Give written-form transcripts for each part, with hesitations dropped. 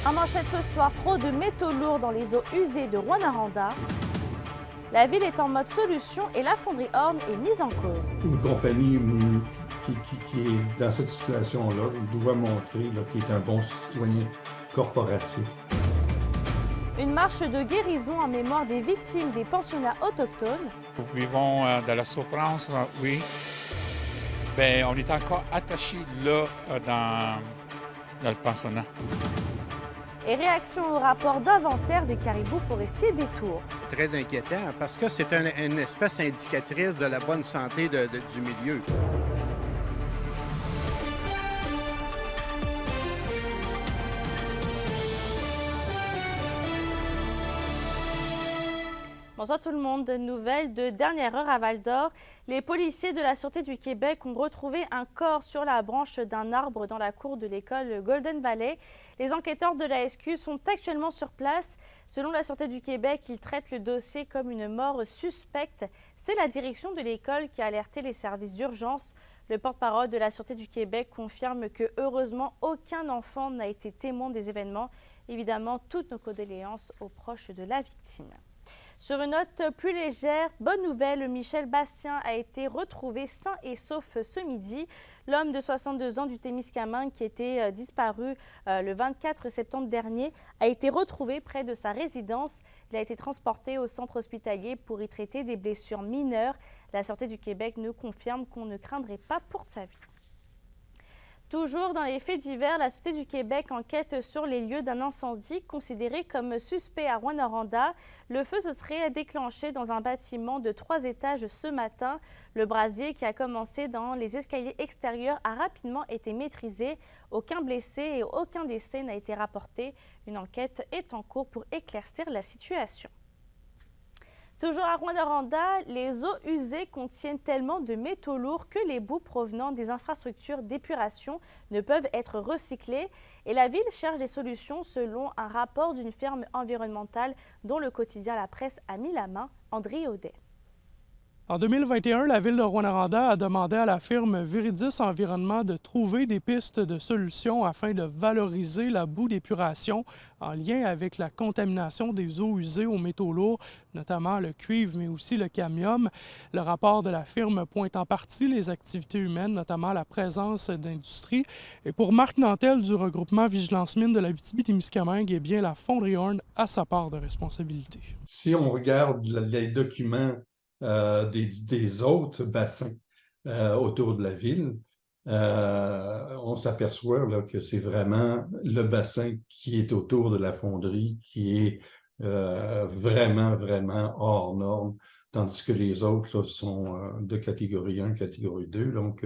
En manchette ce soir, trop de métaux lourds dans les eaux usées de Rouyn-Noranda. La ville est en mode solution et la fonderie Horn est mise en cause. Une compagnie qui est dans cette situation-là doit montrer qu'il est un bon citoyen corporatif. Une marche de guérison en mémoire des victimes des pensionnats autochtones. Nous vivons dans la souffrance, oui. Bien, on est encore attachés là dans le pensionnat. Et réaction au rapport d'inventaire des caribous forestiers des Tours. Très inquiétant parce que c'est une espèce indicatrice de la bonne santé du milieu. Bonsoir tout le monde. Nouvelle de dernière heure à Val-d'Or. Les policiers de la Sûreté du Québec ont retrouvé un corps sur la branche d'un arbre dans la cour de l'école Golden Valley. Les enquêteurs de la SQ sont actuellement sur place. Selon la Sûreté du Québec, ils traitent le dossier comme une mort suspecte. C'est la direction de l'école qui a alerté les services d'urgence. Le porte-parole de la Sûreté du Québec confirme que, heureusement, aucun enfant n'a été témoin des événements. Évidemment, toutes nos condoléances aux proches de la victime. Sur une note plus légère, bonne nouvelle, Michel Bastien a été retrouvé sain et sauf ce midi. L'homme de 62 ans du Témiscamingue qui était disparu le 24 septembre dernier a été retrouvé près de sa résidence. Il a été transporté au centre hospitalier pour y traiter des blessures mineures. La Sûreté du Québec nous confirme qu'on ne craindrait pas pour sa vie. Toujours dans les faits divers, la Sûreté du Québec enquête sur les lieux d'un incendie considéré comme suspect à Rouyn-Noranda. Le feu se serait déclenché dans un bâtiment de 3 étages ce matin. Le brasier qui a commencé dans les escaliers extérieurs a rapidement été maîtrisé. Aucun blessé et aucun décès n'a été rapporté. Une enquête est en cours pour éclaircir la situation. Toujours à Rouyn-Noranda, les eaux usées contiennent tellement de métaux lourds que les boues provenant des infrastructures d'épuration ne peuvent être recyclées. Et la ville cherche des solutions selon un rapport d'une firme environnementale dont le quotidien La Presse a mis la main, André Audet. En 2021, la ville de Rouyn-Noranda a demandé à la firme Viridis Environnement de trouver des pistes de solutions afin de valoriser la boue d'épuration en lien avec la contamination des eaux usées aux métaux lourds, notamment le cuivre, mais aussi le cadmium. Le rapport de la firme pointe en partie les activités humaines, notamment la présence d'industries. Et pour Marc Nantel du regroupement Vigilance Mine de l'Abitibi-Témiscamingue, eh bien, la fonderie Horn a sa part de responsabilité. Si on regarde les documents des autres bassins autour de la ville, on s'aperçoit là, que c'est vraiment le bassin qui est autour de la fonderie qui est vraiment, vraiment hors norme, tandis que les autres là, sont de catégorie 1, catégorie 2, donc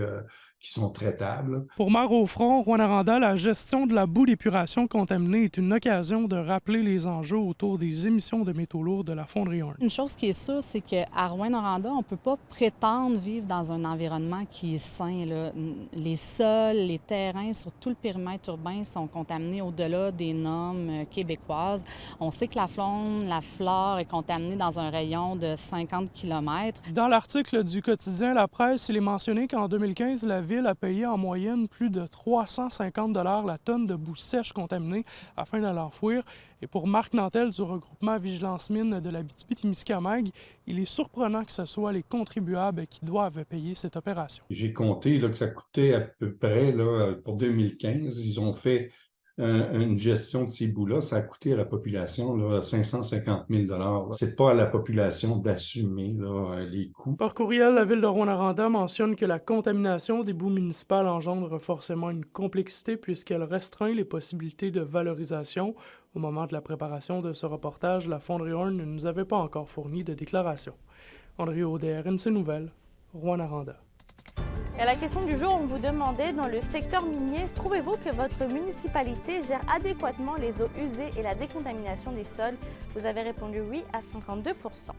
qui sont traitables. Pour Maire au front, Rouyn-Noranda, la gestion de la boue d'épuration contaminée est une occasion de rappeler les enjeux autour des émissions de métaux lourds de la fonderie Horn. Une chose qui est sûre, c'est qu'à Rouyn-Noranda, on ne peut pas prétendre vivre dans un environnement qui est sain, là. Les sols, les terrains sur tout le périmètre urbain sont contaminés au-delà des normes québécoises. On sait que la faune, la flore est contaminée dans un rayon de 50 km. Dans l'article du quotidien La Presse, il est mentionné qu'en 2015, la ville a payé en moyenne plus de 350 $ la tonne de boue sèche contaminée afin de l'enfouir. Et pour Marc Nantel du regroupement Vigilance Mine de l'Abitibi-Témiscamingue, il est surprenant que ce soit les contribuables qui doivent payer cette opération. J'ai compté là, que ça coûtait à peu près, là, pour 2015, ils ont fait une gestion de ces bouts-là, ça a coûté à la population là, 550 000 $. C'est pas à la population d'assumer là, les coûts. Par courriel, la ville de Rouyn-Noranda mentionne que la contamination des boues municipales engendre forcément une complexité puisqu'elle restreint les possibilités de valorisation. Au moment de la préparation de ce reportage, la fonderie Horn ne nous avait pas encore fourni de déclaration. André Audet, RNC Nouvelles, Rouyn-Noranda. Et à la question du jour, on vous demandait, dans le secteur minier, trouvez-vous que votre municipalité gère adéquatement les eaux usées et la décontamination des sols? Vous avez répondu oui à 52 %.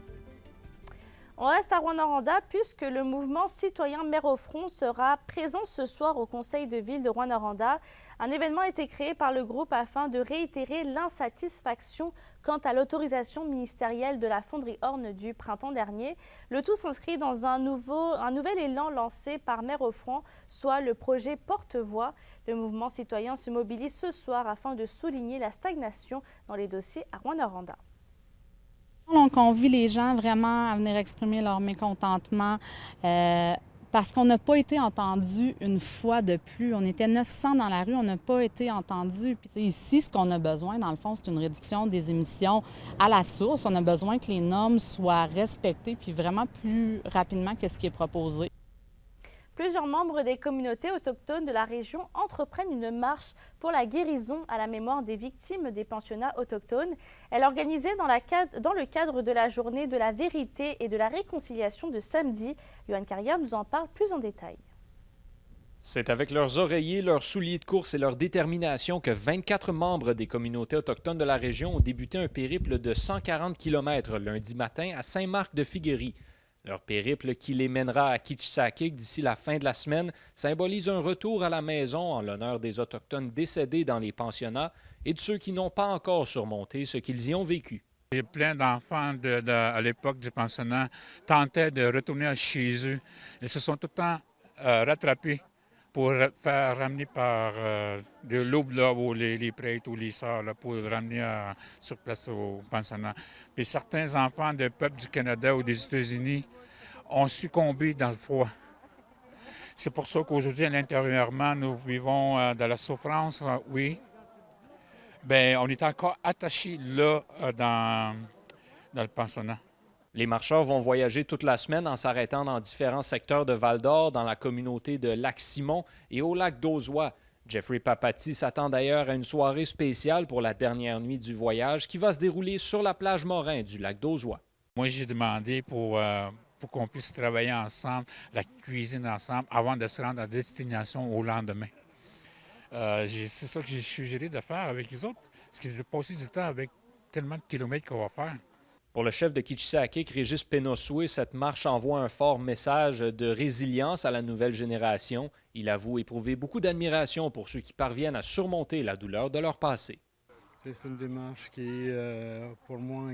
On reste à Rouyn-Noranda puisque le mouvement citoyen Maire au front sera présent ce soir au conseil de ville de Rouyn-Noranda. Un événement a été créé par le groupe afin de réitérer l'insatisfaction quant à l'autorisation ministérielle de la fonderie Orne du printemps dernier. Le tout s'inscrit dans un nouvel élan lancé par Maire Offrand, soit le projet Porte-Voix. Le mouvement citoyen se mobilise ce soir afin de souligner la stagnation dans les dossiers à Rouyn-Noranda. On convie les gens vraiment à venir exprimer leur mécontentement parce qu'on n'a pas été entendu une fois de plus. On était 900 dans la rue, on n'a pas été entendu. Puis ici, ce qu'on a besoin, dans le fond, c'est une réduction des émissions à la source. On a besoin que les normes soient respectées puis vraiment plus rapidement que ce qui est proposé. Plusieurs membres des communautés autochtones de la région entreprennent une marche pour la guérison à la mémoire des victimes des pensionnats autochtones. Elle est organisée dans le cadre de la journée de la vérité et de la réconciliation de samedi. Yoann Carrière nous en parle plus en détail. C'est avec leurs oreillers, leurs souliers de course et leur détermination que 24 membres des communautés autochtones de la région ont débuté un périple de 140 km lundi matin à Saint-Marc-de-Figuerie. Leur périple qui les mènera à Kitchissakik d'ici la fin de la semaine symbolise un retour à la maison en l'honneur des Autochtones décédés dans les pensionnats et de ceux qui n'ont pas encore surmonté ce qu'ils y ont vécu. Il y a plein d'enfants à l'époque du pensionnat tentaient de retourner chez eux. Ils se sont tout le temps rattrapés pour faire ramener par de l'aube ou les prêtres ou les sœurs là, pour ramener sur place au pensionnat. Puis certains enfants des peuples du Canada ou des États-Unis ont succombé dans le froid. C'est pour ça qu'aujourd'hui, intérieurement, nous vivons dans la souffrance, oui. Bien, on est encore attachés là dans le pensionnat. Les marcheurs vont voyager toute la semaine en s'arrêtant dans différents secteurs de Val-d'Or, dans la communauté de Lac-Simon et au lac d'Auzois. Jeffrey Papati s'attend d'ailleurs à une soirée spéciale pour la dernière nuit du voyage qui va se dérouler sur la plage Morin du lac d'Auzois. Moi, j'ai demandé pour qu'on puisse travailler ensemble, la cuisine ensemble, avant de se rendre à destination au lendemain. C'est ça que j'ai suggéré de faire avec les autres, parce que j'ai passé du temps avec tellement de kilomètres qu'on va faire. Pour le chef de Kitchissakik, Régis Pénossoué, cette marche envoie un fort message de résilience à la nouvelle génération. Il avoue éprouver beaucoup d'admiration pour ceux qui parviennent à surmonter la douleur de leur passé. C'est une démarche qui, pour moi,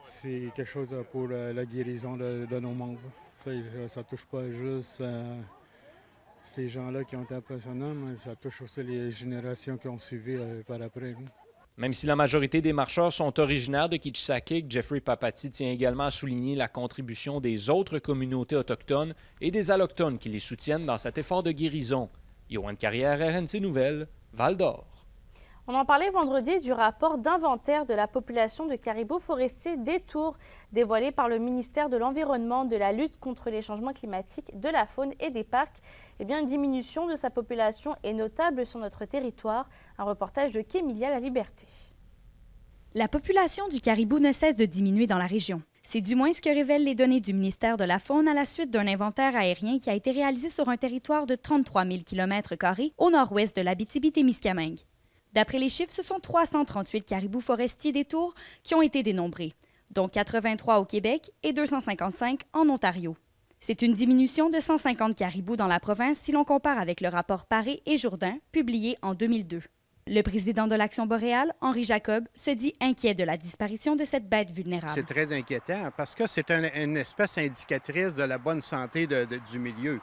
c'est quelque chose pour la guérison de nos membres. Ça ne touche pas juste les gens-là qui ont été impressionnants, mais ça touche aussi les générations qui ont suivi par après. Même si la majorité des marcheurs sont originaires de Kitchissakik, Jeffrey Papati tient également à souligner la contribution des autres communautés autochtones et des allochtones qui les soutiennent dans cet effort de guérison. Yoann Carrière, RNC Nouvelles, Val-d'Or. On en parlait vendredi du rapport d'inventaire de la population de caribous forestiers des Tours, dévoilé par le ministère de l'Environnement, de la lutte contre les changements climatiques, de la faune et des parcs. Eh bien, une diminution de sa population est notable sur notre territoire. Un reportage de Kémilia La Liberté. La population du caribou ne cesse de diminuer dans la région. C'est du moins ce que révèlent les données du ministère de la Faune à la suite d'un inventaire aérien qui a été réalisé sur un territoire de 33 000 km² au nord-ouest de l'Abitibi-Témiscamingue. D'après les chiffres, ce sont 338 caribous forestiers des Tours qui ont été dénombrés, dont 83 au Québec et 255 en Ontario. C'est une diminution de 150 caribous dans la province si l'on compare avec le rapport Paré et Jourdain, publié en 2002. Le président de l'Action boréale, Henri Jacob, se dit inquiet de la disparition de cette bête vulnérable. C'est très inquiétant parce que c'est une espèce indicatrice de la bonne santé du milieu.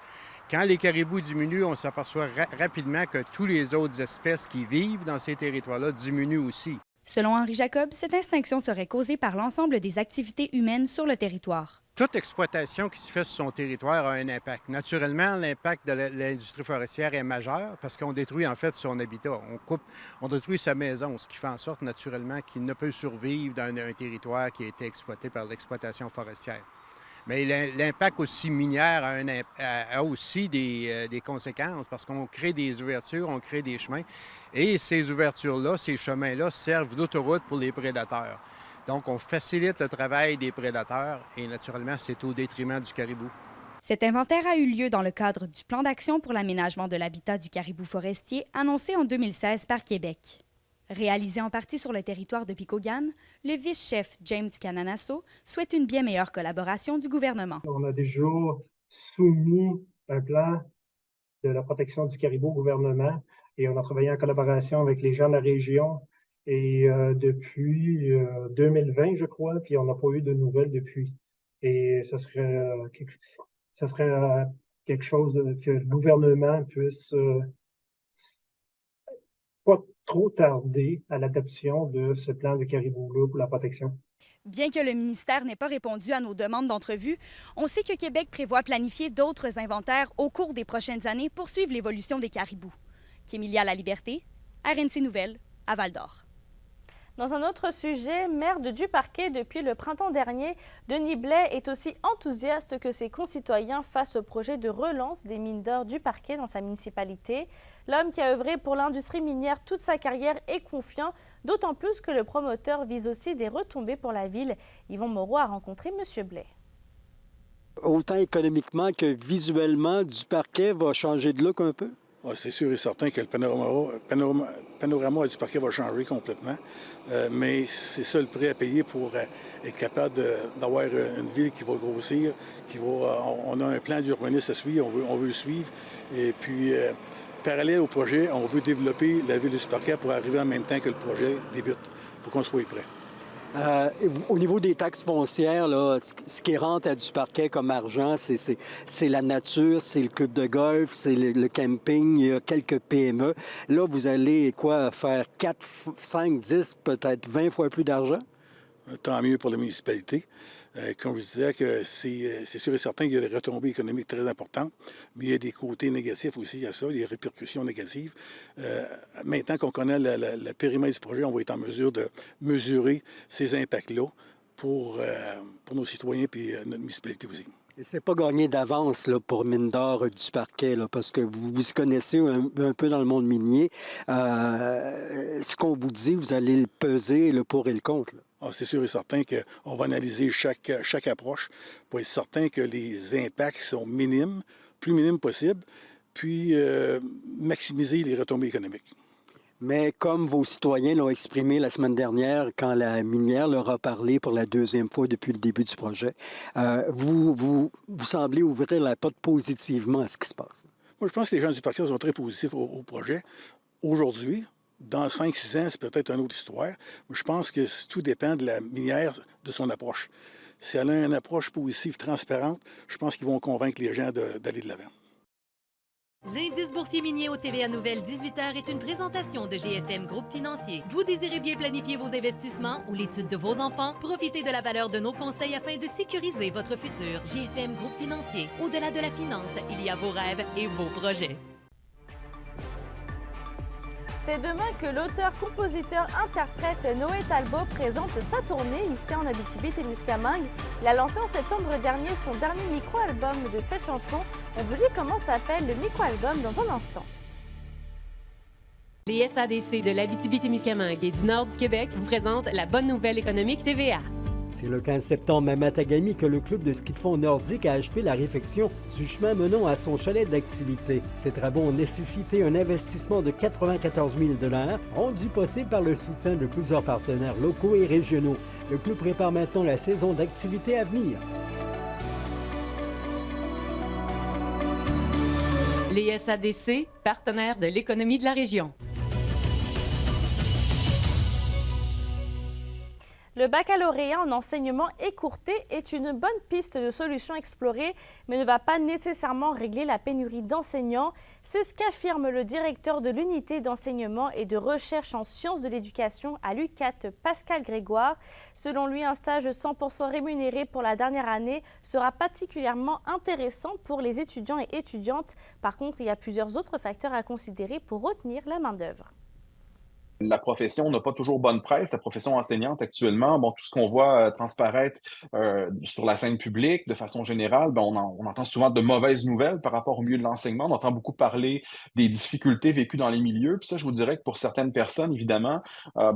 Quand les caribous diminuent, on s'aperçoit rapidement que toutes les autres espèces qui vivent dans ces territoires-là diminuent aussi. Selon Henri Jacob, cette extinction serait causée par l'ensemble des activités humaines sur le territoire. Toute exploitation qui se fait sur son territoire a un impact. Naturellement, l'impact de l'industrie forestière est majeur parce qu'on détruit en fait son habitat. On détruit sa maison, ce qui fait en sorte naturellement qu'il ne peut survivre dans un territoire qui a été exploité par l'exploitation forestière. Mais l'impact aussi minière a aussi des conséquences parce qu'on crée des ouvertures, on crée des chemins. Et ces ouvertures-là, ces chemins-là servent d'autoroute pour les prédateurs. Donc, on facilite le travail des prédateurs et naturellement, c'est au détriment du caribou. Cet inventaire a eu lieu dans le cadre du plan d'action pour l'aménagement de l'habitat du caribou forestier annoncé en 2016 par Québec. Réalisé en partie sur le territoire de Picogan, le vice-chef James Cananasso souhaite une bien meilleure collaboration du gouvernement. On a déjà soumis un plan de la protection du caribou au gouvernement Et on a travaillé en collaboration avec les gens de la région et depuis 2020, je crois, puis on n'a pas eu de nouvelles depuis. Et ça serait quelque chose que le gouvernement puisse pas trop tarder à l'adoption de ce plan de caribou-là pour la protection. Bien que le ministère n'ait pas répondu à nos demandes d'entrevue, on sait que Québec prévoit planifier d'autres inventaires au cours des prochaines années pour suivre l'évolution des caribous. Kémilia Laliberté, RNC Nouvelles, à Val-d'Or. Dans un autre sujet, maire de Duparquet depuis le printemps dernier, Denis Blais est aussi enthousiaste que ses concitoyens face au projet de relance des mines d'or du Parquet dans sa municipalité. L'homme qui a œuvré pour l'industrie minière toute sa carrière est confiant, d'autant plus que le promoteur vise aussi des retombées pour la ville. Yvon Moreau a rencontré M. Blais. Autant économiquement que visuellement, Duparquet va changer de look un peu? Ah, c'est sûr et certain que le panorama du Parquet va changer complètement, mais c'est ça le prix à payer pour être capable d'avoir une ville qui va grossir, on a un plan d'urbanisme à suivre, on veut le suivre, et puis parallèle au projet, on veut développer la ville du Parquet pour arriver en même temps que le projet débute, pour qu'on soit prêt. Au niveau des taxes foncières, là, ce qui rentre à Duparquet comme argent, c'est la nature, c'est le club de golf, c'est le camping, il y a quelques PME. Là, vous allez faire 4, 5, 10, peut-être 20 fois plus d'argent? Tant mieux pour la municipalité. Comme je disais, que c'est sûr et certain qu'il y a des retombées économiques très importantes, mais il y a des côtés négatifs aussi à ça, des répercussions négatives. Maintenant qu'on connaît le périmètre du projet, on va être en mesure de mesurer ces impacts-là pour nos citoyens et notre municipalité aussi. Et c'est pas gagné d'avance là, pour Mine d'or Duparquet, là, parce que vous vous connaissez un peu dans le monde minier. Ce qu'on vous dit, vous allez le peser, le pour et le contre. Là. Ah, c'est sûr et certain qu'on va analyser chaque approche pour être certain que les impacts sont minimes, plus minimes possible, puis maximiser les retombées économiques. Mais comme vos citoyens l'ont exprimé la semaine dernière, quand la minière leur a parlé pour la deuxième fois depuis le début du projet, vous semblez ouvrir la porte positivement à ce qui se passe. Moi, je pense que les gens du Parquet sont très positifs au projet. Aujourd'hui, dans 5-6 ans, c'est peut-être une autre histoire. Mais je pense que tout dépend de la minière, de son approche. Si elle a une approche positive, transparente, je pense qu'ils vont convaincre les gens d'aller de l'avant. L'indice boursier minier au TVA Nouvelle 18h est une présentation de GFM Groupe Financier. Vous désirez bien planifier vos investissements ou l'étude de vos enfants? Profitez de la valeur de nos conseils afin de sécuriser votre futur. GFM Groupe Financier. Au-delà de la finance, il y a vos rêves et vos projets. C'est demain que l'auteur-compositeur-interprète Noé Talbot présente sa tournée ici en Abitibi-Témiscamingue. Il a lancé en septembre dernier son dernier micro-album de 7 chansons. On vous dit comment s'appelle le micro-album dans un instant. Les SADC de l'Abitibi-Témiscamingue et du nord du Québec vous présentent la bonne nouvelle économique TVA. C'est le 15 septembre à Matagami que le club de ski de fond nordique a achevé la réfection du chemin menant à son chalet d'activité. Ces travaux ont nécessité un investissement de 94 000 $, rendu possible par le soutien de plusieurs partenaires locaux et régionaux. Le club prépare maintenant la saison d'activité à venir. Les SADC, partenaires de l'économie de la région. Le baccalauréat en enseignement écourté est une bonne piste de solution explorée, mais ne va pas nécessairement régler la pénurie d'enseignants. C'est ce qu'affirme le directeur de l'unité d'enseignement et de recherche en sciences de l'éducation à l'UQAT, Pascal Grégoire. Selon lui, un stage 100% rémunéré pour la dernière année sera particulièrement intéressant pour les étudiants et étudiantes. Par contre, il y a plusieurs autres facteurs à considérer pour retenir la main-d'œuvre. La profession n'a pas toujours bonne presse, la profession enseignante actuellement. Bon, tout ce qu'on voit transparaître sur la scène publique, de façon générale, on entend souvent de mauvaises nouvelles par rapport au milieu de l'enseignement. On entend beaucoup parler des difficultés vécues dans les milieux. Puis ça, je vous dirais que pour certaines personnes, évidemment,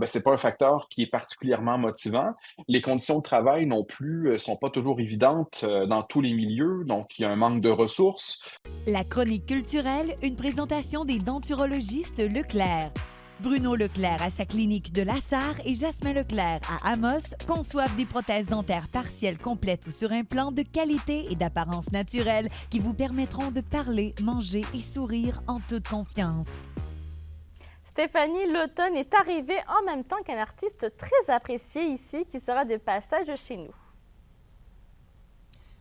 c'est pas un facteur qui est particulièrement motivant. Les conditions de travail non plus sont pas toujours évidentes dans tous les milieux. Donc, il y a un manque de ressources. La chronique culturelle, une présentation des denturologistes Leclerc. Bruno Leclerc à sa clinique de Lassar et Jasmin Leclerc à Amos conçoivent des prothèses dentaires partielles complètes ou sur implant de qualité et d'apparence naturelle qui vous permettront de parler, manger et sourire en toute confiance. Stéphanie, l'automne est arrivé en même temps qu'un artiste très apprécié ici qui sera de passage chez nous.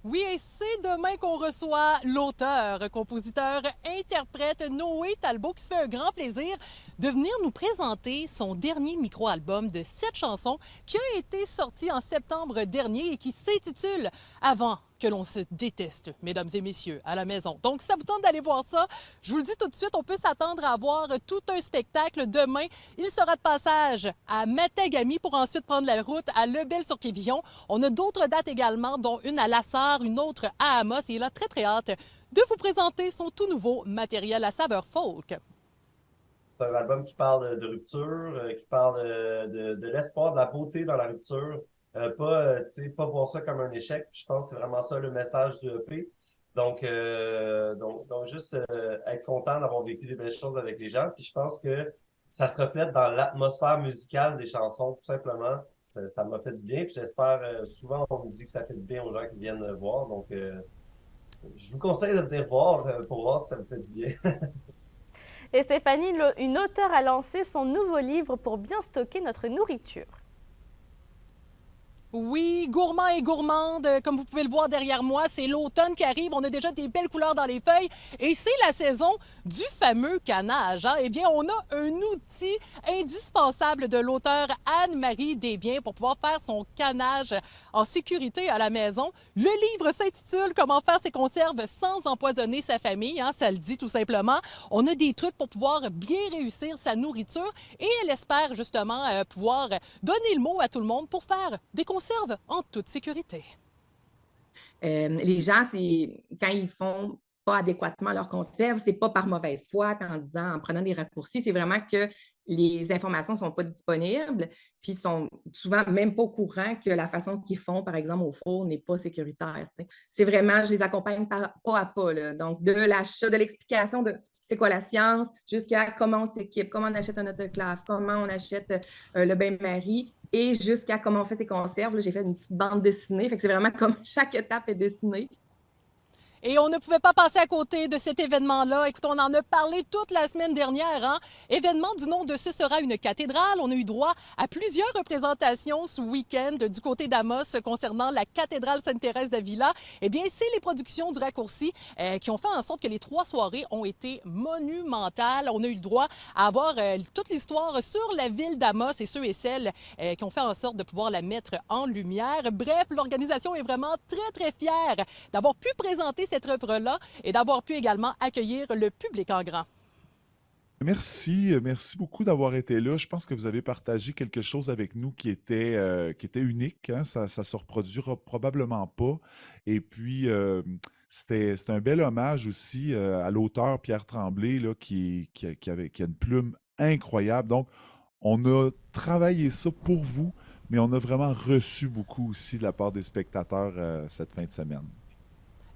Oui, et c'est demain qu'on reçoit l'auteur, compositeur, interprète Noé Talbot qui se fait un grand plaisir de venir nous présenter son dernier micro-album de 7 chansons qui a été sorti en septembre dernier et qui s'intitule « Avant que l'on se déteste », mesdames et messieurs, à la maison. Donc, si ça vous tente d'aller voir ça, je vous le dis tout de suite, on peut s'attendre à voir tout un spectacle demain. Il sera de passage à Matagami pour ensuite prendre la route à Lebel-sur-Quévillon. On a d'autres dates également, dont une à Lassar, une autre à Amos. Et il a très, très hâte de vous présenter son tout nouveau matériel à saveur folk. C'est un album qui parle de rupture, qui parle de l'espoir, de la beauté dans la rupture. Pas voir ça comme un échec. Je pense que c'est vraiment ça le message du EP. Donc juste être content d'avoir vécu des belles choses avec les gens. Puis je pense que ça se reflète dans l'atmosphère musicale des chansons, tout simplement. Ça m'a fait du bien. Puis j'espère, souvent on me dit que ça fait du bien aux gens qui viennent voir. Donc je vous conseille de venir voir pour voir si ça me fait du bien. Et Stéphanie, une auteure a lancé son nouveau livre pour bien stocker notre nourriture. Oui, gourmand et gourmande, comme vous pouvez le voir derrière moi, c'est l'automne qui arrive. On a déjà des belles couleurs dans les feuilles et c'est la saison du fameux canage. Eh bien, on a un outil indispensable de l'auteure Anne-Marie Desbiens pour pouvoir faire son canage en sécurité à la maison. Le livre s'intitule « Comment faire ses conserves sans empoisonner sa famille ». Ça le dit tout simplement. On a des trucs pour pouvoir bien réussir sa nourriture et elle espère justement pouvoir donner le mot à tout le monde pour faire des conserves en toute sécurité. Les gens, quand ils font pas adéquatement leur conserve, c'est pas par mauvaise foi, en disant, en prenant des raccourcis, c'est vraiment que les informations ne sont pas disponibles, puis ils sont souvent même pas au courant que la façon qu'ils font, par exemple, au four n'est pas sécuritaire. C'est vraiment, je les accompagne pas à pas, là. Donc, de l'achat, de l'explication de c'est quoi la science, jusqu'à comment on s'équipe, comment on achète un autoclave, comment on achète le bain-marie, et jusqu'à comment on fait ses conserves. J'ai fait une petite bande dessinée, fait que c'est vraiment comme chaque étape est dessinée. Et on ne pouvait pas passer à côté de cet événement-là. Écoute, on en a parlé toute la semaine dernière. Événement du nom de Ce sera une cathédrale. On a eu droit à plusieurs représentations ce week-end du côté d'Amos concernant la cathédrale Sainte-Thérèse d'Avila. Eh bien, c'est les productions du Raccourci qui ont fait en sorte que les 3 soirées ont été monumentales. On a eu le droit à avoir toute l'histoire sur la ville d'Amos et ceux et celles qui ont fait en sorte de pouvoir la mettre en lumière. Bref, l'organisation est vraiment très, très fière d'avoir pu présenter cette œuvre-là et d'avoir pu également accueillir le public en grand. Merci beaucoup d'avoir été là. Je pense que vous avez partagé quelque chose avec nous qui était unique. Ça ne se reproduira probablement pas. Et puis, c'était un bel hommage aussi à l'auteur Pierre Tremblay là, qui a une plume incroyable. Donc, on a travaillé ça pour vous, mais on a vraiment reçu beaucoup aussi de la part des spectateurs cette fin de semaine.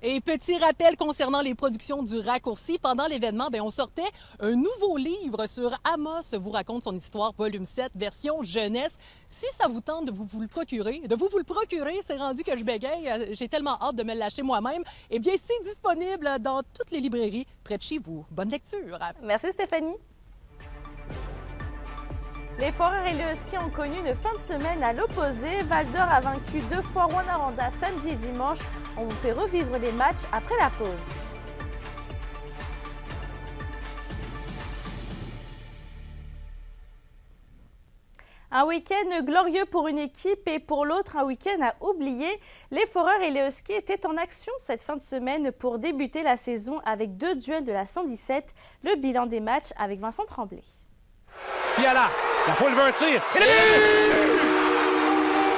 Et petit rappel concernant les productions du Raccourci, pendant l'événement, on sortait un nouveau livre sur Amos vous raconte son histoire, volume 7, version jeunesse. Si ça vous tente de vous le procurer, c'est rendu que je bégaye, j'ai tellement hâte de me le lâcher moi-même. Eh bien, c'est disponible dans toutes les librairies près de chez vous. Bonne lecture! Merci Stéphanie! Les Foreurs et le Husky ont connu une fin de semaine à l'opposé. Val-d'Or a vaincu 2 fois Rwanda samedi et dimanche. On vous fait revivre les matchs après la pause. Un week-end glorieux pour une équipe et pour l'autre, un week-end à oublier. Les Foreurs et les Huskies étaient en action cette fin de semaine pour débuter la saison avec 2 duels de la 117. Le bilan des matchs avec Vincent Tremblay. Fiala, la foule veut un tir.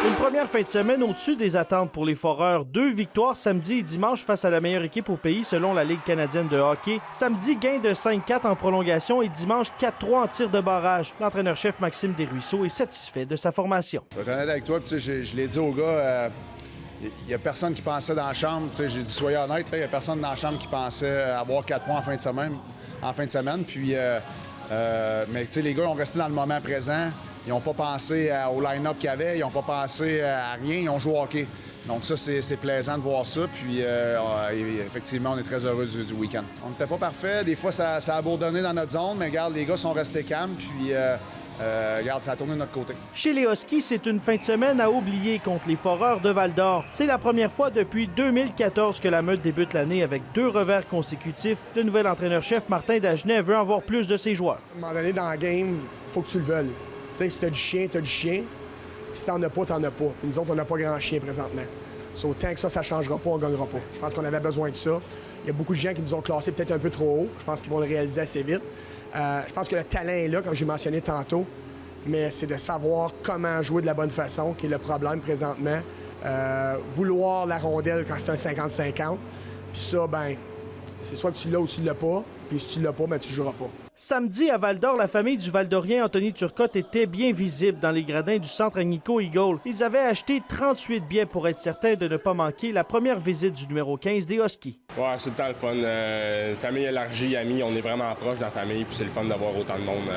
Une première fin de semaine au-dessus des attentes pour les Foreurs. 2 victoires samedi et dimanche face à la meilleure équipe au pays selon la Ligue canadienne de hockey. Samedi, gain de 5-4 en prolongation et dimanche 4-3 en tir de barrage. L'entraîneur-chef Maxime Desruisseaux est satisfait de sa formation. Je vais être honnête avec toi, je l'ai dit aux gars, il n'y a personne qui pensait dans la chambre, j'ai dit soyez honnête, il n'y a personne dans la chambre qui pensait avoir 4 points en fin de semaine. Puis, mais les gars ont resté dans le moment présent. Ils n'ont pas pensé au line-up qu'il y avait, ils n'ont pas pensé à rien, ils ont joué au hockey. Donc ça, c'est plaisant de voir ça. Puis effectivement, on est très heureux du week-end. On n'était pas parfait. Des fois, ça a bourdonné dans notre zone, mais regarde, les gars sont restés calmes. Puis regarde, ça a tourné de notre côté. Chez les Huskies, c'est une fin de semaine à oublier contre les Foreurs de Val-d'Or. C'est la première fois depuis 2014 que la meute débute l'année avec 2 revers consécutifs. Le nouvel entraîneur-chef Martin Dagenet veut en voir plus de ses joueurs. À un moment donné, dans la game, il faut que tu le veuilles. Tu sais, si t'as du chien, t'as du chien. Si t'en as pas, t'en as pas. Puis nous autres, on n'a pas grand chien présentement. Autant que ça changera pas, on gagnera pas. Je pense qu'on avait besoin de ça. Il y a beaucoup de gens qui nous ont classés peut-être un peu trop haut. Je pense qu'ils vont le réaliser assez vite. Je pense que le talent est là, comme j'ai mentionné tantôt, mais c'est de savoir comment jouer de la bonne façon qui est le problème présentement. Vouloir la rondelle quand c'est un 50-50, puis ça, ben, c'est soit que tu l'as ou tu l'as pas, puis si tu l'as pas, ben, tu joueras pas. Samedi, à Val-d'Or, la famille du Val-d'Orien Anthony Turcotte était bien visible dans les gradins du centre Agnico Eagle. Ils avaient acheté 38 billets pour être certains de ne pas manquer la première visite du numéro 15 des Huskies. Ouais, c'est tout le temps le fun. Une famille élargie, amis, on est vraiment proche de la famille, puis c'est le fun d'avoir autant de monde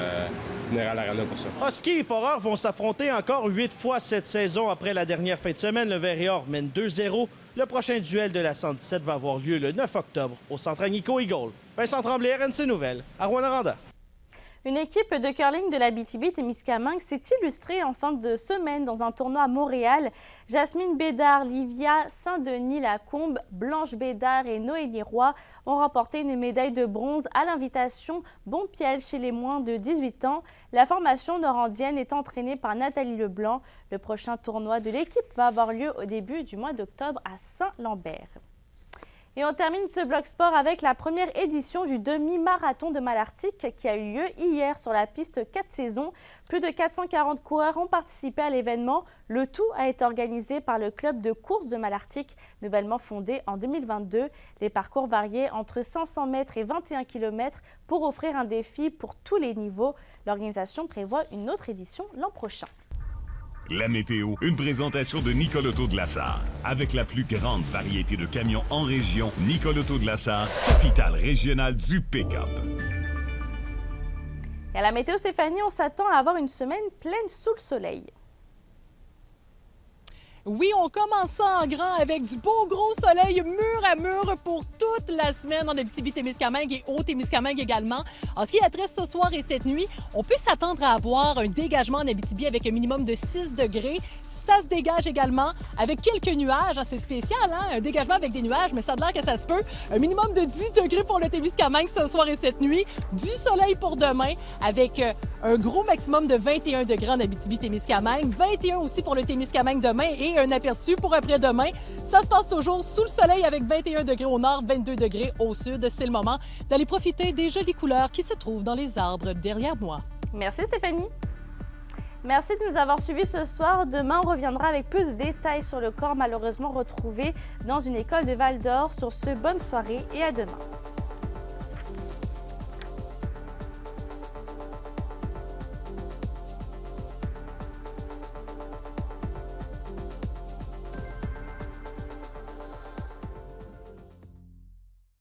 venir à l'Arena pour ça. Huskies et Foreurs vont s'affronter encore 8 fois cette saison après la dernière fin de semaine. Le Vert et Or mène 2-0. Le prochain duel de la 117 va avoir lieu le 9 octobre au centre Agnico Eagle. Vincent Tremblay, RNC Nouvelles, à Rouyn-Noranda. Une équipe de curling de l'Abitibi-Témiscamingue s'est illustrée en fin de semaine dans un tournoi à Montréal. Jasmine Bédard, Livia Saint-Denis-Lacombe, Blanche Bédard et Noémie Roy ont remporté une médaille de bronze à l'invitation Bonpiel chez les moins de 18 ans. La formation norandienne est entraînée par Nathalie Leblanc. Le prochain tournoi de l'équipe va avoir lieu au début du mois d'octobre à Saint-Lambert. Et on termine ce bloc sport avec la première édition du demi-marathon de Malartic qui a eu lieu hier sur la piste 4 saisons. Plus de 440 coureurs ont participé à l'événement. Le tout a été organisé par le club de course de Malartic, nouvellement fondé en 2022. Les parcours variaient entre 500 mètres et 21 km pour offrir un défi pour tous les niveaux. L'organisation prévoit une autre édition l'an prochain. La météo, une présentation de Nicole Auto de la Sarre. Avec la plus grande variété de camions en région, Nicole Auto de la Sarre, capitale régionale du pick-up. Et à la météo, Stéphanie, on s'attend à avoir une semaine pleine sous le soleil. Oui, on commence ça en grand avec du beau gros soleil mur à mur pour toute la semaine en Abitibi-Témiscamingue et Haut-Témiscamingue également. En ce qui est trait ce soir et cette nuit, on peut s'attendre à avoir un dégagement en Abitibi avec un minimum de 6 degrés. Ça se dégage également avec quelques nuages. C'est spécial, hein? Un dégagement avec des nuages, mais ça a l'air que ça se peut. Un minimum de 10 degrés pour le Témiscamingue ce soir et cette nuit. Du soleil pour demain avec un gros maximum de 21 degrés en Abitibi-Témiscamingue. 21 aussi pour le Témiscamingue demain et un aperçu pour après-demain. Ça se passe toujours sous le soleil avec 21 degrés au nord, 22 degrés au sud. C'est le moment d'aller profiter des jolies couleurs qui se trouvent dans les arbres derrière moi. Merci Stéphanie. Merci de nous avoir suivis ce soir. Demain, on reviendra avec plus de détails sur le corps malheureusement retrouvé dans une école de Val-d'Or. Sur ce, bonne soirée et à demain.